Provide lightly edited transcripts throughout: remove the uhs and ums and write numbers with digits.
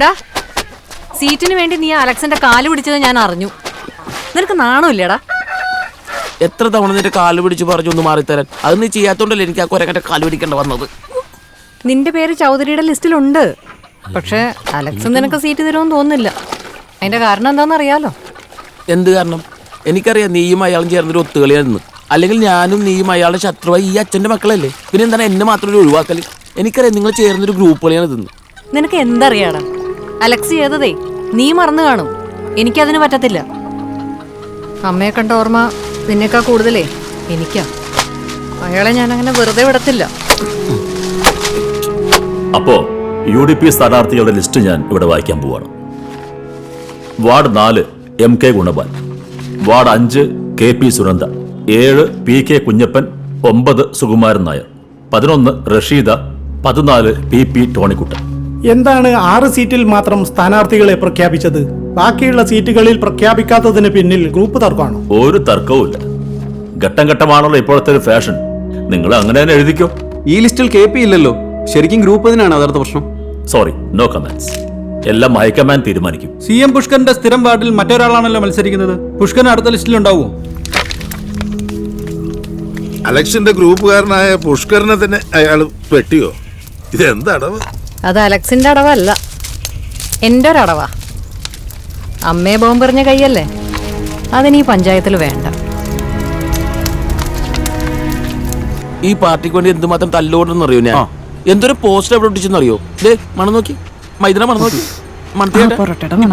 ഡാ, സീറ്റിന് വേണ്ടി നീ അലക്സിന്റെ കാല് പിടിച്ചത് ഞാൻ അറിഞ്ഞു. നിനക്ക് നാണമില്ലടാ? എത്ര തവണ നിന്റെ കാല് പിടിച്ച് പറഞ്ഞു ഒന്ന് മാറിത്തരാൻ? അത് നീ ചെയ്യാത്തോണ്ടല്ലേ എനിക്ക് ആ കൊരങ്ങന്റെ കാല് പിടിക്കേണ്ട വന്നത്. നിന്റെ പേര് ചൗധരിയുടെ ലിസ്റ്റിലുണ്ട്. പക്ഷെ അലക്സ് നിനക്ക് സീറ്റ് തരുമെന്ന് തോന്നുന്നില്ല. അതിന്റെ കാരണം എന്താണെന്ന് അറിയാലോ? എന്ത് കാരണം? എനിക്കറിയാം, നീയും അയാളും ചേർന്നൊരു ഒത്തുകളിയായിരുന്നു. അല്ലെങ്കിൽ ഞാനും നീയും അയാളുടെ ശത്രുവായി ഈ അച്ഛൻ്റെ മക്കളല്ലേ? പിന്നെ എന്താണ് എന്നെ മാത്രം ഒരു ഒഴിവാക്കൽ? എനിക്കറിയാം നിങ്ങൾ ചേർന്നൊരു ഗ്രൂപ്പ് കളിയാണ് ഇതെന്ന്. നിനക്ക് എന്തറിയാടാ? അലക്സ് ചെയ്തതേ നീ മറന്നു കാണും. എനിക്കതിന് പറ്റത്തില്ല. അമ്മയെ കണ്ട ഓർമ്മ നിന്നേക്കാൾ കൂടുതലേ എനിക്കാ. അയാളെ ഞാൻ അങ്ങനെ വെറുതെ വിടത്തില്ല. അപ്പോ UDP സ്ഥാനാർത്ഥികളുടെ ലിസ്റ്റ് ഞാൻ ഇവിടെ വായിക്കാൻ പോവാണ്. Ward 4 MK Gunapal, ward 5 KP Sunanda, 7 PK Kunjappan, 9 Sukumaran Nair, 11 Rasheeda, 14 PP Tonykuttan. എന്താണ് 6 സീറ്റിൽ മാത്രം സ്ഥാനാർത്ഥികളെ പ്രഖ്യാപിച്ചത്? ബാക്കിയുള്ള സീറ്റുകളിൽ പ്രഖ്യാപിക്കാത്തതിന് പിന്നിൽ ഗ്രൂപ്പ് തർക്കമാണോ? ഒരു തർക്കവുമില്ല. ഘട്ടം ഘട്ടമാണല്ലോ ഇപ്പോഴത്തെ ഒരു ഫാഷൻ. നിങ്ങൾ അങ്ങനെ തന്നെ എഴുതിക്കോ. ഈ ലിസ്റ്റിൽ KP ഇല്ലല്ലോ. ശരിക്കും ഗ്രൂപ്പ് ഇതിനാണ് യഥാർത്ഥ പ്രശ്നം. Sorry, no comments. എല്ലാം ഹൈക്കമാൻഡ് തീരുമാനിക്കും. CM പുഷ്കറിന്റെ സ്ഥിരം വാർഡിൽ മറ്റൊരാളാണല്ലോ മത്സരിക്കുന്നത്. പുഷ്കറിന് അടുത്ത ലിസ്റ്റിൽ ഉണ്ടാവുമോ? അലക്സിന്റെ ഗ്രൂപ്പുകാരനായ പുഷ്കറിനെ തന്നെ അയാൾ വെട്ടിയോ? ഇതെന്താ അടവ്? അത് അലക്സിന്റെ അടവല്ല, എൻ്റെ ഒരടവാ. അമ്മയെ ബോംബെറിഞ്ഞ കൈയല്ലേ, അതിന് ഈ പഞ്ചായത്തിൽ വേണ്ട. ഈ പാർട്ടിക്ക് വേണ്ടി എന്തുമാത്രം തല്ലോടെന്ന് അറിയോ? ഞാൻ എന്തൊരു പോസ്റ്റർ എവിടെ ഒട്ടിച്ചെന്നറിയോ? മണം നോക്കി, മൈദന മണം നോക്കി.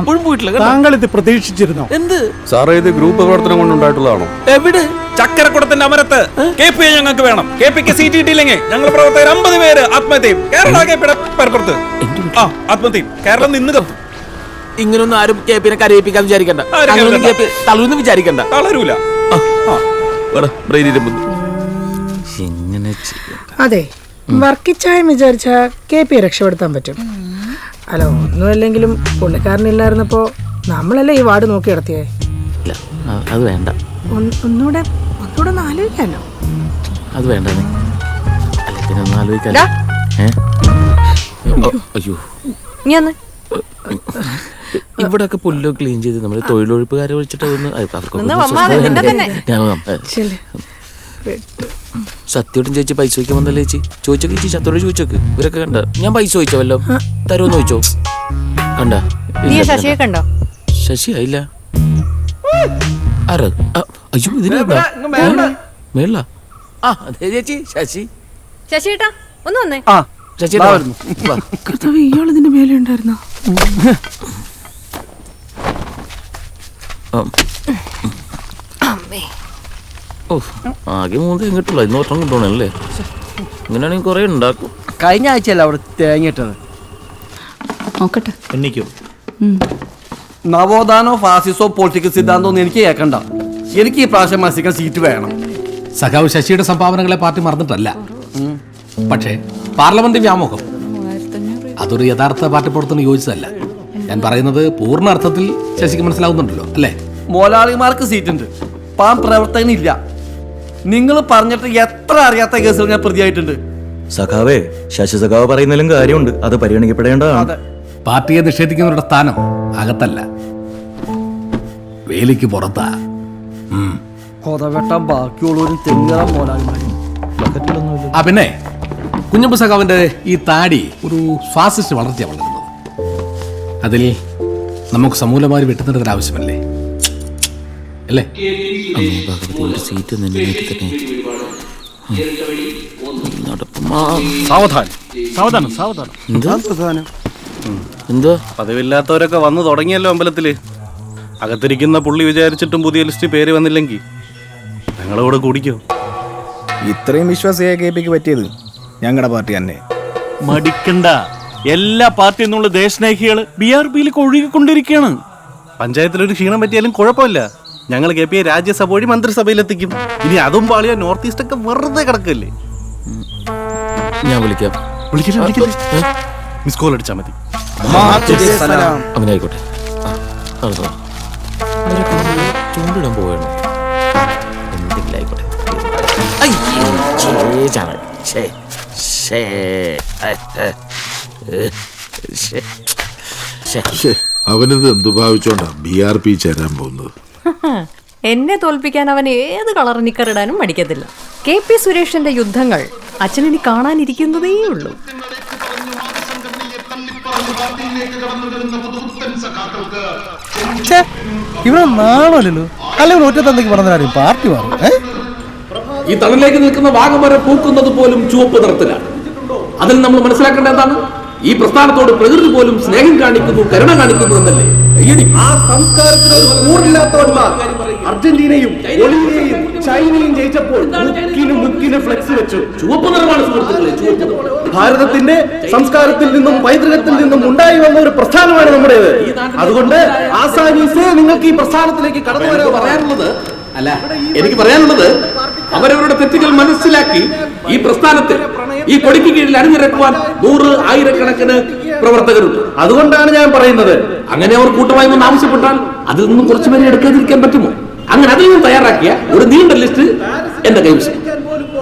ഇപ്പോഴും പോയിട്ടില്ല. താങ്കൾ ഇത് പ്രതീക്ഷിച്ചിരുന്നോ? എന്ത് സാറേ, ഇത് ഗ്രൂപ്പ് പ്രവർത്തനം കൊണ്ടുണ്ടായിട്ടുള്ളതാണോ? എവിടെ? ചക്കരക്കുടത്തിന്റെ അമരത്ത് KP ഞങ്ങൾക്ക് വേണം. KPക്ക് സീറ്റ് കിട്ടിയില്ലെങ്കിൽ ഞങ്ങൾ പ്രവർത്തകർ 50 പേര് ആത്മഹത്യയും. കേരള KPയുടെ പരപ്പുറത്ത് ആത്മഹത്യയും. കേരളം നിന്ന് കത്തും. ഇങ്ങനൊന്നും ആരും KPനെ കരയിപ്പിക്കാന്ന് വിചാരിക്കണ്ട. തളർന്ന് വിചാരിക്കണ്ട. തളരൂല. അതെ, വർക്കിച്ചായം വിചാരിച്ച KP രക്ഷപ്പെടുത്താൻ പറ്റും. അല്ല, ഒന്നുമല്ലെങ്കിലും പുള്ളിക്കാരനില്ലായിരുന്നപ്പോ നമ്മളല്ലേ ഈ വാർഡ് നോക്കി നടത്തിയേ. അത് വേണ്ട. ഒന്നുകൂടെ ഒന്ന് ആലോചിക്കാലോ. അത് വേണ്ട. ആലോചിക്കാലോ. അയ്യോ, ഇവിടെ ഒക്കെ പുല്ലോ ക്ലീൻ ചെയ്ത് നമ്മൾ തൊഴിലുറപ്പുകാരെ വിളിച്ചിട്ട് സത്യോട്ടും ചേച്ചി പൈസ ചോദിക്കാൻ വന്നല്ലേ ചേച്ചി? ചോദിച്ചോക്ക് ചേച്ചി, സത്യോട് ചോദിച്ചോക്ക്. ഇവരൊക്കെ കണ്ട ഞാൻ പൈസ ചോദിച്ചോ വല്ലോ? തരുമെന്ന് ചോദിച്ചോ? കണ്ട ശശിയെ കണ്ടോ? ശശി ആയില്ല. അയ്യോ, ഇതിന് മേള. അതെ ചേച്ചി, ശശി. ശശിയേട്ടാ ഒന്ന് വന്നേ. ശശി ഇയാളിതിന്റെ മേലെ ഉണ്ടായിരുന്നോ? ആകെ 3 കിട്ടുള്ളൂ. ഇന്ന് ഒറ്റം കിട്ടണല്ലേ? ഇങ്ങനെയാണെങ്കിൽ കുറെ ഉണ്ടാക്കും. കഴിഞ്ഞ ആഴ്ചയല്ല അവിടെ തേങ്ങിട്ടത്. നോക്കട്ടെ. എനിക്കോ നവോത്ഥാനോ ഫാസിസോ പൊളിറ്റിക്കൽ സിദ്ധാന്തോ ഒന്നും എനിക്ക് കേൾക്കണ്ട. എനിക്ക് ഈ പ്രാവശ്യം മത്സരിക്കാൻ സീറ്റ് വേണം. സഖാവ് ശശിയുടെ സംഭാവനകളെ പാർട്ടി മറന്നിട്ടല്ല. പക്ഷേ പാർലമെന്റ് വ്യാമോഹം അതൊരു യഥാർത്ഥ പാർട്ടി പ്രവർത്തനം യോജിച്ചതല്ല. ഞാൻ പറയുന്നത് പൂർണ്ണ അർത്ഥത്തിൽ ശശിക്ക് മനസ്സിലാവുന്നുണ്ടല്ലോ അല്ലേ? മോലാളിമാർക്ക് സീറ്റുണ്ട്, പാം പ്രവർത്തകനില്ല. നിങ്ങൾ പറഞ്ഞിട്ട് എത്ര അറിയാത്ത കേസുകൾ ഞാൻ പ്രതിയായിട്ടുണ്ട്. സഖാവേ, ശശി സഖാവ് പറയുന്നതിലും കാര്യമുണ്ട്. അത് പരിഗണിക്കപ്പെടേണ്ടതാണ്. പാർട്ടിയെ നിഷേധിക്കുന്നവരുടെ സ്ഥാനം അകത്തല്ല, വേലിക്ക് പുറത്താ. കൊതവെട്ടാൻ ബാക്കിയുള്ളവരും തെങ്ങറ മോലാളിമാരും. പിന്നെ കുഞ്ഞമ്പ സഖാവിന്റെ ഈ താടി ഒരു ഫാസിസ്റ്റ് വളർച്ചയാണ് വളരുന്നത്. അതിൽ നമുക്ക് സമൂലമായി വെട്ടുന്നതിന് ആവശ്യമല്ലേ അല്ലേ? സീറ്റ് എന്തോ പതിവില്ലാത്തവരൊക്കെ വന്നു തുടങ്ങിയല്ലോ അമ്പലത്തില്. അകത്തിരിക്കുന്ന പുള്ളി വിചാരിച്ചിട്ടും പുതിയ ലിസ്റ്റ് പേര് വന്നില്ലെങ്കിൽ ഞങ്ങളിവിടെ കുടിക്കോ? ഇത്രയും വിശ്വാസിയായ KPക്ക് പറ്റിയത് ഞങ്ങളുടെ പാർട്ടി തന്നെ. മടിക്കണ്ട, എല്ലാ പാർട്ടിയിൽ നിന്നുള്ള ദേശസ്നേഹികള് BRPയിലേക്ക് ഒഴുകിക്കൊണ്ടിരിക്കുകയാണ്. പഞ്ചായത്തിലൊരു ക്ഷീണം പറ്റിയാലും കുഴപ്പമില്ല. ഞങ്ങൾ KPയെ രാജ്യസഭ വഴി മന്ത്രിസഭയിലെത്തിക്കും. ഇനി അതും പാളിയ നോർത്ത് ഈസ്റ്റ് ഒക്കെ വെറുതെ കിടക്കല്ലേ. ഞാൻ വിളിക്കാം. മിസ് കോൾ അടിച്ചാൽ മതി. അവനായിക്കോട്ടെ. ചൂണ്ടിടാൻ പോവുകയാണോ? എന്തെങ്കിലും ആയിക്കോട്ടെ. അവനിത് എന്തു ഭാവിച്ചോണ്ടാ BRP ചേരാൻ പോകുന്നത്? എന്നെ തോൽപ്പിക്കാൻ അവൻ ഏത് കളർ നിക്കറിടാനും മടിക്കത്തില്ല. KP സുരേഷിന്റെ യുദ്ധങ്ങൾ അച്ഛനിനി കാണാനിരിക്കുന്നതേ ഉള്ളൂ. ഇവിടെ നാണല്ലോ അല്ലെങ്കിൽ ഒറ്റത്തന്തയ്ക്ക് പറഞ്ഞാലും പാർട്ടി മാറും. ഈ തണലിലേക്ക് നിൽക്കുന്ന വാഗമരം പൂക്കുന്നത് പോലും ചുവപ്പ് നിറത്തിലാണ്. അതിൽ നമ്മൾ മനസ്സിലാക്കേണ്ട എന്താണ്? ഈ പ്രസ്ഥാനത്തോട് പ്രകൃതി പോലും സ്നേഹം കാണിക്കുന്നു, കരുണ കാണിക്കുന്നു എന്നല്ലേ? ആ സംസ്കാരത്തിന് ഊറില്ലാത്തവന്മാർ അർജന്റീനയും ബൊളീവിയയും ചൈനയും ജയിച്ചപ്പോൾ മുക്കിന് ഫ്ലെക്സ് വെച്ചു. ചുവപ്പ് നിറമാണ് സുഹൃത്തുക്കളെ, ചുവപ്പ് നിറം. ഭാരതത്തിന്റെ സംസ്കാരത്തിൽ നിന്നും പൈതൃകത്തിൽ നിന്നും ഉണ്ടായി വന്ന ഒരു പ്രസ്ഥാനമാണ് നമ്മുടേത്. അതുകൊണ്ട് ആസാനീസേ നിങ്ങൾക്ക് ഈ പ്രസ്ഥാനത്തിലേക്ക് കടന്നു വരാൻ പറയാനുള്ളത് അല്ല, എനിക്ക് പറയാനുള്ളത് അവരവരുടെ തെറ്റുകൾ മനസ്സിലാക്കി ഈ പ്രസ്ഥാനത്തിൽ ഈ കൊടിക്ക് കീഴിൽ അണിനിരക്കുവാൻ 100,000 പ്രവർത്തകരുണ്ട്. അതുകൊണ്ടാണ് ഞാൻ പറയുന്നത്, അങ്ങനെ അവർ കൂട്ടമായി ഒന്ന് ആവശ്യപ്പെട്ടാൽ അതിൽ നിന്നും കുറച്ചുപേരെ എടുക്കാതിരിക്കാൻ പറ്റുമോ? അങ്ങനെ അതിൽ നിന്നും തയ്യാറാക്കിയ ഒരു നീണ്ട ലിസ്റ്റ് എന്റെ കൈവശം.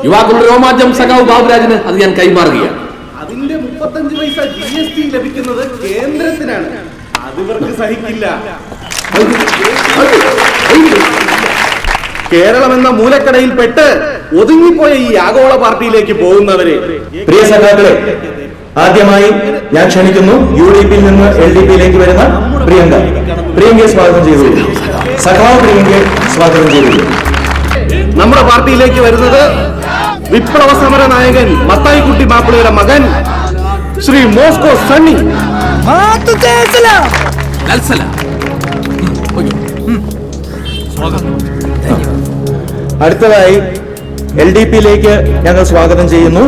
യുവാക്കളുടെ രോമാഞ്ചം സഖാവ് ബാബുരാജിന് അത് ഞാൻ കൈമാറുകയാണ്. അതിന്റെ 35 പൈസ GST ലഭിക്കുന്നത് കേന്ദ്രത്തിനാണ്. അത് ഇവർക്ക് സഹിക്കില്ല. കേരളം എന്ന മൂലക്കടയിൽ പെട്ട് ഒതുങ്ങിപ്പോയ ഈ ആഗോള പാർട്ടിയിലേക്ക് പോകുന്നവരെ, പ്രിയ സഖാക്കളെ, ആദ്യമായി ഞാൻ ക്ഷണിക്കുന്നു UDPയിൽ നിന്ന് LDPയിലേക്ക് വരുന്ന പ്രിയങ്കയെ സ്വാഗതം ചെയ്തു. സഖാവ് പ്രിയങ്കയെ സ്വാഗതം ചെയ്തു. നമ്മുടെ പാർട്ടിയിലേക്ക് വരുന്നത് വിപ്ലവ സമര നായകൻ മത്തായിക്കുട്ടി മാപ്പിളയുടെ മകൻ ശ്രീ മോസ്കോ സണ്ണി. അടുത്തതായി LDPയിലേക്ക് ഞങ്ങൾ സ്വാഗതം ചെയ്യുന്നു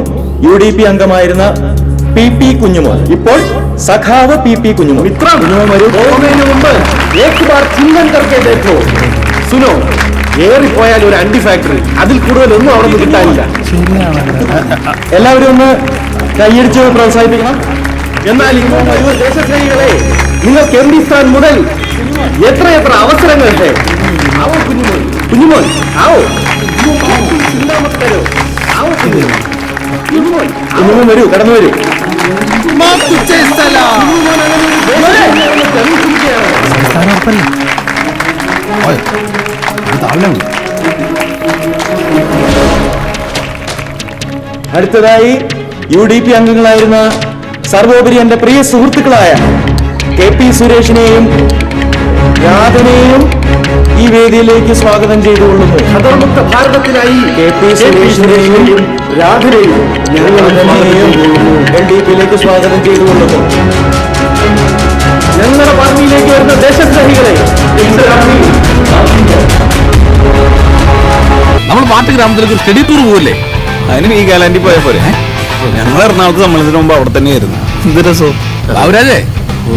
UDP അംഗമായിരുന്ന PP കുഞ്ഞുമോൻ, ഇപ്പോൾ സഖാവ് PP കുഞ്ഞുമോൻ. കുഞ്ഞുമോൻ വരൂ. സുനോ, ഏറിപ്പോയാൽ ഒരു അണ്ടി ഫാക്ടറി, അതിൽ കൂടുതലൊന്നും അവിടെ നിന്ന് കിട്ടാനില്ല. എല്ലാവരും ഒന്ന് കൈയടിച്ച് പ്രോത്സാഹിപ്പിക്കണം. എന്നാൽ ഇപ്പോൾ വരൂ ദേശസ്നേഹികളെ, നിങ്ങൾക്ക് MP സ്ഥാൻ മുതൽ എത്രയെത്ര അവസരങ്ങളുണ്ട്. ആവോ കുഞ്ഞുമോൻ, ആവോ. കുഞ്ഞുമോൻ വരൂ, കടന്നു വരൂ. അടുത്തതായി UDP അംഗങ്ങളായിരുന്ന സർവോപരി എന്റെ പ്രിയ സുഹൃത്തുക്കളായ KP സുരേഷിനെയും രാധനെയും ഈ വേദിയിലേക്ക് സ്വാഗതം ചെയ്തുകൊള്ളുന്നു. അധർമുക്ത ഭാരതത്തിനായി KP സുരേഷിനെയും രാധനെയും LDPയിലേക്ക് സ്വാഗതം ചെയ്തുകൊള്ളുന്നു. ഞങ്ങളുടെ പാർട്ടിയിലേക്ക് വരുന്ന ദേശസ്നേഹികളെ, നമ്മൾ പാർട്ടി ഗ്രാമത്തിലേക്ക് ഒരു സ്റ്റഡി ടൂർ പോകല്ലേ? അതിന് ഈ കാലാൻഡി പോയ പോലെ. ഞങ്ങൾ എറണാകുളത്ത് സമ്മേളനത്തിന് മുമ്പ് അവിടെ തന്നെയായിരുന്നു. എന്ത് രസവും. ബാബുരാജേ,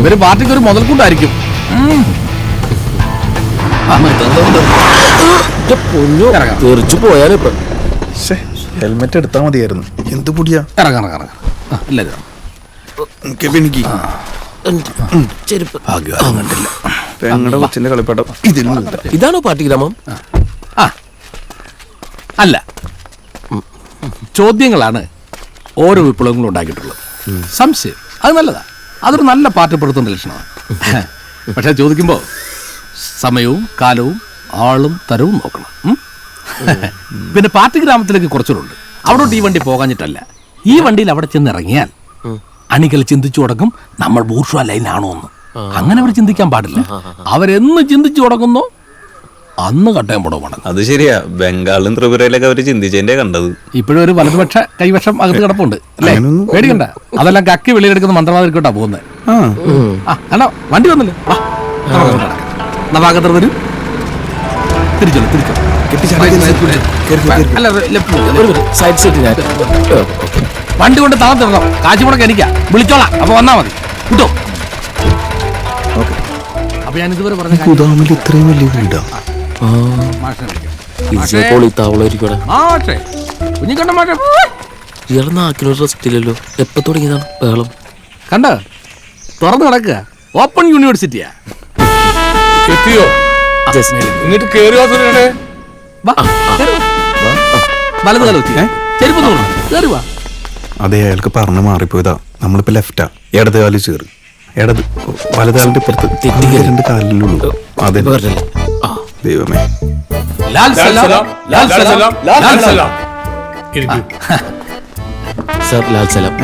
ഇവര് പാർട്ടിക്ക് ഒരു മുതൽക്കൂട്ടായിരിക്കും. തെറിച്ചു പോയാലോ? ഹെൽമെറ്റ് എടുത്താൽ മതിയായിരുന്നു. എന്ത് പൊടിയാ. ഇറങ്ങാം. ഞങ്ങളുടെ കൊച്ചിന്റെ കളിപ്പാട്ടം ഇതിനുണ്ട്. ഇതാണോ പാർട്ടി ഗ്രാമം? അല്ല, ചോദ്യങ്ങളാണ് ഓരോ വിപ്ലവങ്ങളും ഉണ്ടാക്കിയിട്ടുള്ളത്. സംശയം അത് നല്ലതാ, അതൊരു നല്ല പാർട്ടി പ്രവർത്തന ലക്ഷണമാണ്. പക്ഷെ ചോദിക്കുമ്പോൾ സമയവും കാലവും ആളും തരവും നോക്കണം. പിന്നെ പാർട്ടി ഗ്രാമത്തിലേക്ക് കുറച്ചുണ്ട്. അവിടോട്ട് ഈ വണ്ടി പോകാഞ്ഞിട്ടല്ല, ഈ വണ്ടിയിൽ അവിടെ ചെന്നിറങ്ങിയാൽ അണികൾ ചിന്തിച്ചു തുടങ്ങും നമ്മൾ ബൂർഷ്വാ ലൈനാണോ എന്ന്. അങ്ങനെ അവർ ചിന്തിക്കാൻ പാടില്ല. അവരെന്ന് ചിന്തിച്ചു തുടങ്ങുന്നോ അന്ന് കട്ടയം പുടവണം. അത് ശരിയാ. ബംഗാളിലും ത്രിപുരയിലൊക്കെ അവര് ചിന്തിച്ചതിന്റെ കണ്ടത്. ഇപ്പോഴും ഒരു വലതുപക്ഷ കൈവശം അകത്ത് കിടപ്പുണ്ട് അല്ലേ? പേടിക്കണ്ട, അതെല്ലാം കക്കി വെളിയെടുക്കുന്ന മന്ത്രവാദിക്കോട്ടാ പോകുന്നത്. അല്ല, വണ്ടി വന്നില്ലേ? നവാഗതർ വരും. തിരിച്ചോളൂ. വണ്ടി കൊണ്ട് താഴ്ത്തിടണം. കാശ് മുടക്കം എനിക്കാ. വിളിച്ചോളാം. അപ്പൊ വന്നാ മതി. കിട്ടോ? അപ്പൊ ഞാൻ ഇതുവരെ പറഞ്ഞ ഇത്രയും വലിയ വീടാ. കുഞ്ഞിക്കണ്ട മാഷ ഇയാളെ നാക്കിനൊരു റെസ്റ്റില്ലല്ലോ. എപ്പോ തുടങ്ങിയതാണ് ബഹളം? കണ്ട, തുറന്നു കിടക്കുക. ഓപ്പൺ യൂണിവേഴ്സിറ്റിയാ. ഇങ്ങോട്ട് കേറി വലത് കാലം ചെരുപ്പ് കയറി വാ. അതെ, അയാൾക്ക് പറഞ്ഞു മാറിപ്പോയതാ. നമ്മളിപ്പോ ലെഫ്റ്റാ, ഇടത് കാലി ചേറി. ഇടത് വലതാളിന്റെ പുറത്ത് രണ്ട് കാലിലുള്ളൂ. അതെ ദൈവമേ. ലാൽ സലാം, ലാൽ സലാം, ലാൽ സലാം. സർ ലാൽ സലാം.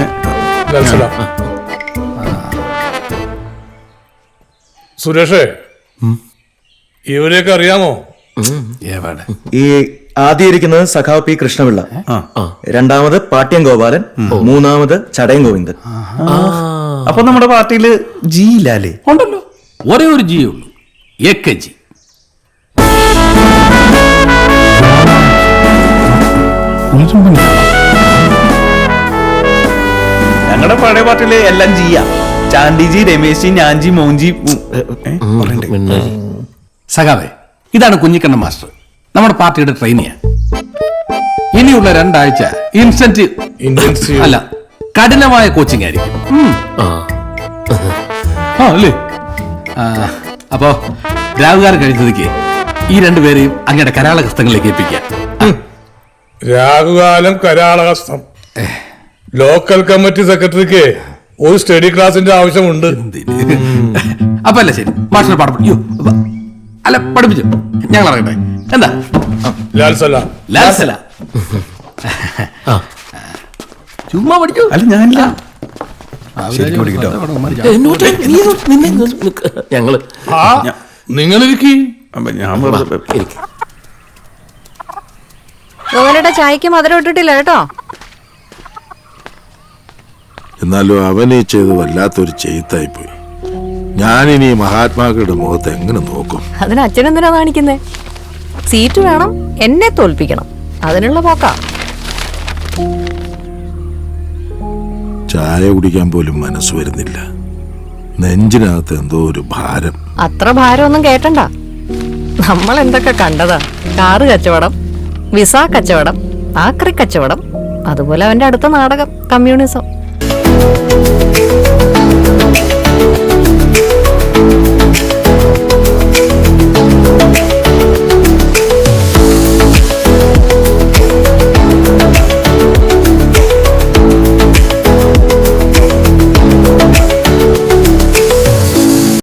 സുരേഷേ, ഇവരെയൊക്കെ അറിയാമോ? ഈ ആദ്യം ഇരിക്കുന്നത് സഖാവ് പി കൃഷ്ണപിള്ള, രണ്ടാമത് പാട്യം ഗോപാലൻ, മൂന്നാമത് ചടയം ഗോവിന്ദൻ. അപ്പൊ നമ്മുടെ പാർട്ടിയില് ജി ഇല്ലാലേ? ഉണ്ടല്ലോ, ഒരേ ഒരു ജി ഉള്ളൂ, ജി. ഞങ്ങളുടെ പഴയ പാർട്ടിയില് എല്ലാം ജിയാ. ചാണ്ടിജി, രമേശ്, ഞാൻജി, മോൻജി. സഖാവേ, ഇതാണ് കുഞ്ഞിക്കണ്ണൻ മാസ്റ്റർ, നമ്മുടെ പാർട്ടിയുടെ ട്രെയിനിയാ. ഇനിയുള്ള 2 ആഴ്ച ഇൻസെന്റീവ് അല്ല, കഠിനമായ കോച്ചിങ് ആയിരിക്കും. അല്ലേ? അപ്പോ രാവുകാർ കഴിഞ്ഞതിക്ക് ഈ 2 പേരെയും അങ്ങയുടെ കരാളഹസ്തങ്ങളിലേക്ക് ഏൽപ്പിക്കാം. രാഹുകാലം കരാളഹസ്തം. ലോക്കൽ കമ്മിറ്റി സെക്രട്ടറിക്ക് ഒരു സ്റ്റഡി ക്ലാസിന്റെ ആവശ്യമുണ്ട്. അപ്പൊ അല്ല ശരി, മാസ്റ്റർ പാഠം അല്ല പഠിപ്പിച്ചു, ഞങ്ങൾ ഇറങ്ങട്ടെ. എന്താ? ലാൽ സലാം, ലാൽ സലാം. ചുമ്മാ പഠിച്ചു. അല്ല ഞാനില്ല. ഞങ്ങള് നിങ്ങളിരിക്കി. ഗോവലയുടെ ചായക്ക് മധുരം ഇട്ടിട്ടില്ല കേട്ടോ. എന്നാലും അവനെ ചെയ്ത് വല്ലാത്തൊരു ചെയ്ത്തായിപ്പോയി. ഞാനിനി മഹാത്മാക്കളുടെ മുഖത്ത് എങ്ങനെ നോക്കും? അതിന് അച്ഛനെന്തിനാ കാണിക്കുന്നേ? സീറ്റ് വേണം, എന്നെ തോൽപ്പിക്കണം, അതിനുള്ള പോക്കാ. ചായ കുടിക്കാൻ പോലും മനസ്സ് വരുന്നില്ല. നെഞ്ചിനകത്ത് എന്തോ ഒരു ഭാരം. അത്ര ഭാരമൊന്നും കേട്ടണ്ട. നമ്മൾ എന്തൊക്കെ കണ്ടതാ. കാറ് കച്ചവടം, വിസ കച്ചവടം, ആക്രി കച്ചവടം, അതുപോലെ അവന്റെ അടുത്ത നാടകം കമ്മ്യൂണിസം.